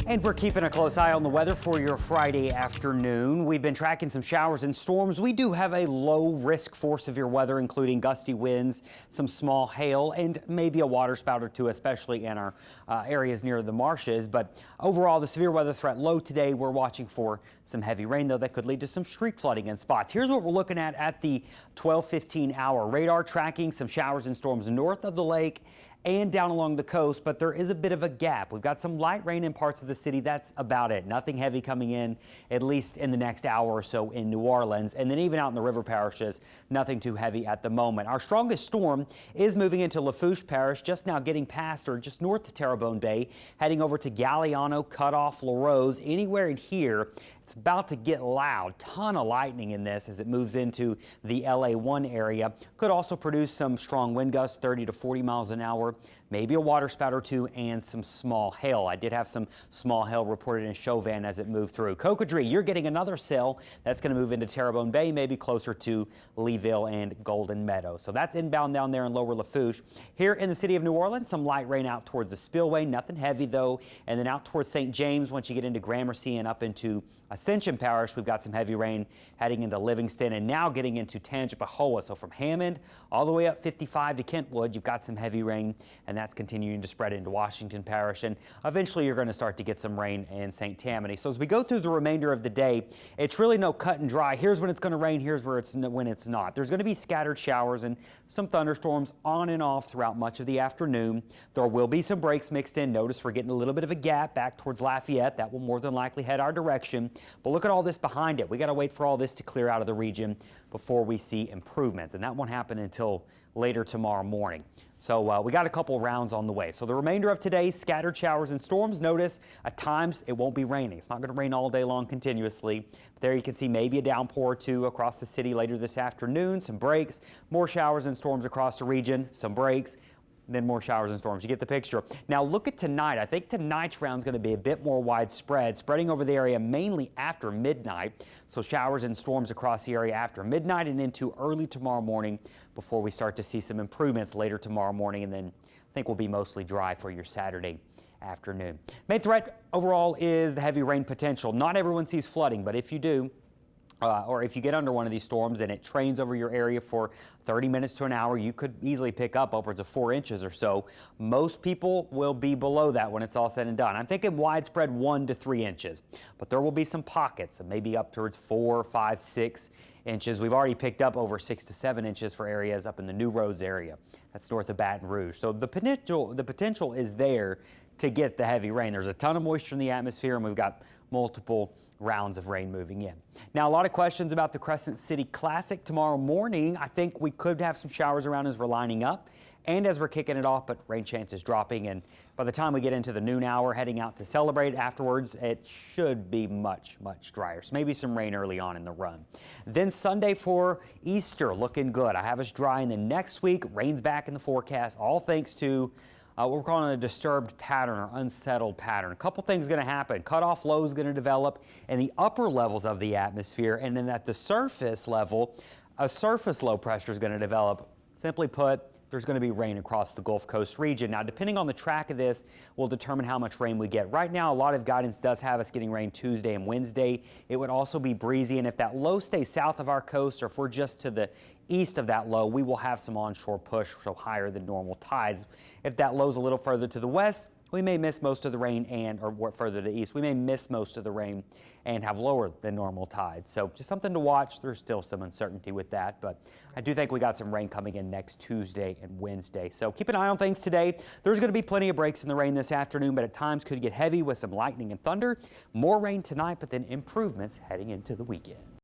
And we're keeping a close eye on the weather for your Friday afternoon. We've been tracking some showers and storms. We do have a low risk for severe weather, including gusty winds, some small hail, and maybe a water spout or two, especially in our areas near the marshes. But overall, the severe weather threat low today. We're watching for some heavy rain, though, that could lead to some street flooding in spots. Here's what we're looking at the 12:15 hour. Radar tracking some showers and storms north of the lake and down along the coast, but there is a bit of a gap. We've got some light rain in parts of the city. That's about it. Nothing heavy coming in, at least in the next hour or so in New Orleans. And then even out in the river parishes, nothing too heavy at the moment. Our strongest storm is moving into Lafourche Parish, just now getting past or just north of Terrebonne Bay, heading over to Galliano, Cutoff, Larose, anywhere in here. It's about to get loud. Ton of lightning in this as it moves into the LA1 area. Could also produce some strong wind gusts, 30 to 40 miles an hour. Maybe a water spout or two and some small hail. I did have some small hail reported in Chauvin as it moved through. Cocodrie, you're getting another cell that's going to move into Terrebonne Bay, maybe closer to Leeville and Golden Meadow. So that's inbound down there in lower Lafourche. Here in the city of New Orleans, some light rain out towards the spillway. Nothing heavy, though. And then out towards St. James, once you get into Gramercy and up into Ascension Parish, we've got some heavy rain heading into Livingston and now getting into Tangipahoa. So from Hammond all the way up 55 to Kentwood, you've got some heavy rain, and that's continuing to spread into Washington Parish. And eventually you're going to start to get some rain in St. Tammany. So as we go through the remainder of the day, it's really no cut and dry. Here's when it's going to rain. Here's when it's not. There's going to be scattered showers and some thunderstorms on and off throughout much of the afternoon. There will be some breaks mixed in. Notice we're getting a little bit of a gap back towards Lafayette. That will more than likely head our direction. But look at all this behind it. We got to wait for all this to clear out of the region before we see improvements. And that won't happen until later tomorrow morning. So we got a couple rounds on the way. So the remainder of today, scattered showers and storms. Notice at times it won't be raining. It's not going to rain all day long continuously. But there you can see maybe a downpour or two across the city later this afternoon. Some breaks, more showers and storms across the region, some breaks, then more showers and storms. You get the picture. Now look at tonight. I think tonight's round is going to be a bit more widespread, spreading over the area mainly after midnight. So showers and storms across the area after midnight and into early tomorrow morning before we start to see some improvements later tomorrow morning. And then I think we'll be mostly dry for your Saturday afternoon. Main threat overall is the heavy rain potential. Not everyone sees flooding, but if you do, or if you get under one of these storms and it trains over your area for 30 minutes to an hour, you could easily pick up upwards of 4 inches or so. Most people will be below that when it's all said and done. I'm thinking widespread 1 to 3 inches, but there will be some pockets of maybe up towards 4, 5, 6 inches. We've already picked up over 6 to 7 inches for areas up in the New Roads area. That's north of Baton Rouge. So the potential is there to get the heavy rain. There's a ton of moisture in the atmosphere, and we've got multiple rounds of rain moving in. Now, a lot of questions about the Crescent City Classic tomorrow morning. I think we could have some showers around as we're lining up and as we're kicking it off, but rain chances dropping. And by the time we get into the noon hour, heading out to celebrate afterwards, it should be much, much drier. So maybe some rain early on in the run. Then Sunday for Easter, looking good. I have us dry, and then next week, rain's back in the forecast, all thanks to what we're calling a disturbed pattern or unsettled pattern. A couple things going to happen. Cutoff low is going to develop in the upper levels of the atmosphere, and then at the surface level, a surface low pressure is going to develop. Simply put, there's going to be rain across the Gulf Coast region. Now, depending on the track of this, will determine how much rain we get. Right now, a lot of guidance does have us getting rain Tuesday and Wednesday. It would also be breezy, and if that low stays south of our coast, or if we're just to the east of that low, we will have some onshore push, so higher than normal tides. If that low's a little further to the west, we may miss most of the rain or further to the east, we may miss most of the rain and have lower than normal tides. So just something to watch. There's still some uncertainty with that, but I do think we got some rain coming in next Tuesday and Wednesday. So keep an eye on things today. There's going to be plenty of breaks in the rain this afternoon, but at times could get heavy with some lightning and thunder. More rain tonight, but then improvements heading into the weekend.